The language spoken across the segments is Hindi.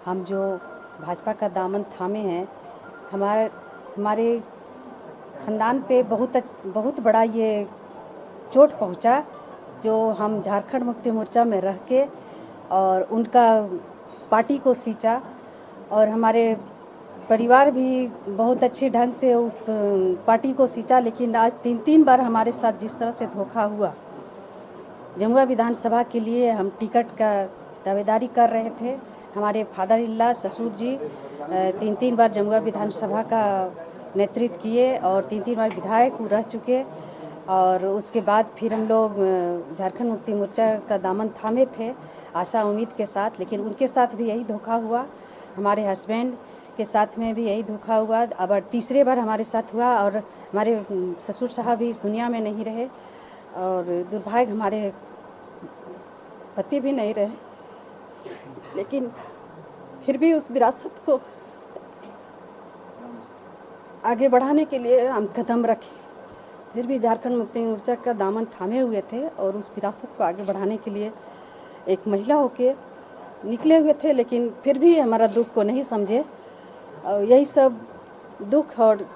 हम जो भाजपा का दामन थामे हैं, हमारे ख़ानदान पे बहुत बड़ा ये चोट पहुंचा, जो हम झारखंड मुक्ति मोर्चा में रह के और उनका पार्टी को सींचा और हमारे परिवार भी बहुत अच्छे ढंग से उस पार्टी को सींचा। लेकिन आज तीन बार हमारे साथ जिस तरह से धोखा हुआ, जमुआ विधानसभा के लिए हम टिकट का दावेदारी कर रहे थे। हमारे फादर इल्ला ससुर जी तीन बार जमुआ विधानसभा का नेतृत्व किए और तीन बार विधायक रह चुके। और उसके बाद फिर हम लोग झारखंड मुक्ति मोर्चा का दामन थामे थे आशा उम्मीद के साथ, लेकिन उनके साथ भी यही धोखा हुआ। हमारे हस्बैंड के साथ में भी यही धोखा हुआ। अब तीसरे बार हमारे साथ हुआ और हमारे ससुर साहब भी इस दुनिया में नहीं रहे और दुर्भाग्य हमारे पति भी नहीं रहे, लेकिन फिर भी उस विरासत को आगे बढ़ाने के लिए हम कदम रखे। फिर भी झारखंड मुक्ति मोर्चा का दामन थामे हुए थे और उस विरासत को आगे बढ़ाने के लिए एक महिला होके निकले हुए थे, लेकिन फिर भी हमारा दुख को नहीं समझे। और यही सब दुख और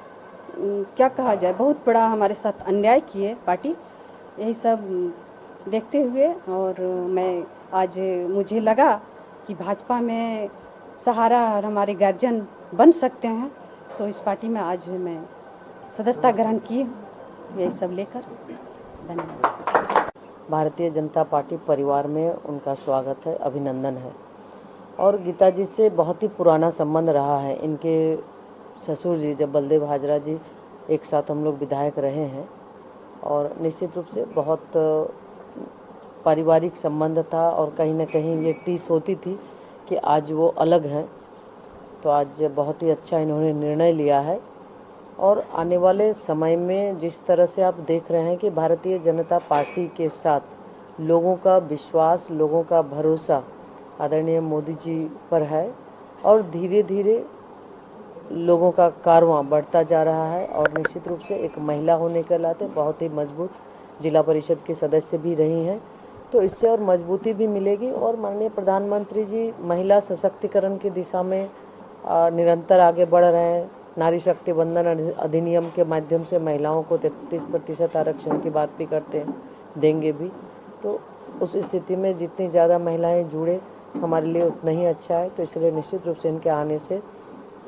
क्या कहा जाए, बहुत बड़ा हमारे साथ अन्याय किए पार्टी। यही सब देखते हुए और मुझे लगा कि भाजपा में सहारा और हमारे गार्जियन बन सकते हैं, तो इस पार्टी में आज मैं सदस्यता ग्रहण की। यही सब लेकर धन्यवाद। भारतीय जनता पार्टी परिवार में उनका स्वागत है, अभिनंदन है। और गीता जी से बहुत ही पुराना संबंध रहा है। इनके ससुर जी जब बलदेव हाजरा जी एक साथ हम लोग विधायक रहे हैं और निश्चित रूप से बहुत पारिवारिक संबंध था और कहीं ना कहीं ये टीस होती थी कि आज वो अलग हैं। तो आज बहुत ही अच्छा इन्होंने निर्णय लिया है और आने वाले समय में जिस तरह से आप देख रहे हैं कि भारतीय जनता पार्टी के साथ लोगों का विश्वास, लोगों का भरोसा आदरणीय मोदी जी पर है और धीरे धीरे लोगों का कारवां बढ़ता जा रहा है। और निश्चित रूप से एक महिला होने के नाते बहुत ही मजबूत जिला परिषद के सदस्य भी रही हैं, तो इससे और मजबूती भी मिलेगी। और माननीय प्रधानमंत्री जी महिला सशक्तिकरण की दिशा में निरंतर आगे बढ़ रहे हैं। नारी शक्ति वंदन अधिनियम के माध्यम से महिलाओं को 33% आरक्षण की बात भी करते हैं, देंगे भी। तो उस स्थिति में जितनी ज़्यादा महिलाएं जुड़े हमारे लिए उतना ही अच्छा है। तो इसलिए निश्चित रूप से इनके आने से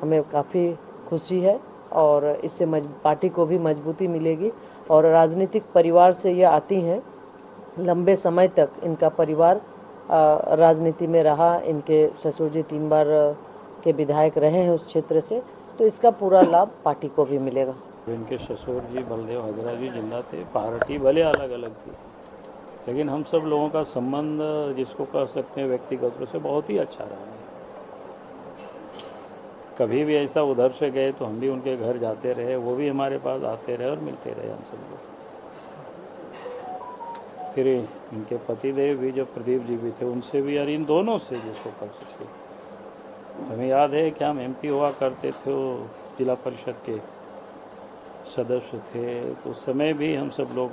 हमें काफ़ी खुशी है और इससे पार्टी को भी मजबूती मिलेगी। और राजनीतिक परिवार से ये आती हैं, लंबे समय तक इनका परिवार राजनीति में रहा। इनके ससुर जी 3 बार के विधायक रहे हैं उस क्षेत्र से, तो इसका पूरा लाभ पार्टी को भी मिलेगा। इनके ससुर जी बलदेव हाजरा जी जिंदा थे, पार्टी भले अलग अलग थी, लेकिन हम सब लोगों का संबंध जिसको कह सकते हैं व्यक्तिगत रूप से बहुत ही अच्छा रहा है। कभी भी ऐसा उधर से गए तो हम भी उनके घर जाते रहे, वो भी हमारे पास आते रहे और मिलते रहे हम सब लोग। फिर इनके पतिदेव भी जो प्रदीप जी भी थे, उनसे भी, यार इन दोनों से जिसको कह सकते, हमें याद है कि हम एमपी हुआ करते थे, वो जिला परिषद के सदस्य थे, तो उस समय भी हम सब लोग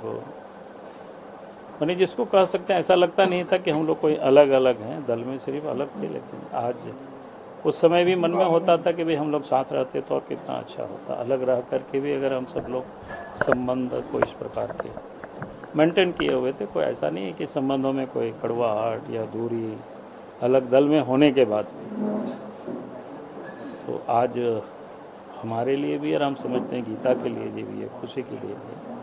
यानी जिसको कह सकते हैं ऐसा लगता नहीं था कि हम लोग कोई अलग अलग हैं, दल में सिर्फ अलग थे। लेकिन आज उस समय भी मन में होता था कि भाई हम लोग साथ रहते तो और कितना अच्छा होता। अलग रह करके भी अगर हम सब लोग संबंध को इस प्रकार के मेंटेन किए हुए थे, कोई ऐसा नहीं है कि संबंधों में कोई कड़वाहट या दूरी अलग दल में होने के बाद। तो आज हमारे लिए भी और हम समझते हैं गीता के लिए भी ये खुशी की दिन है।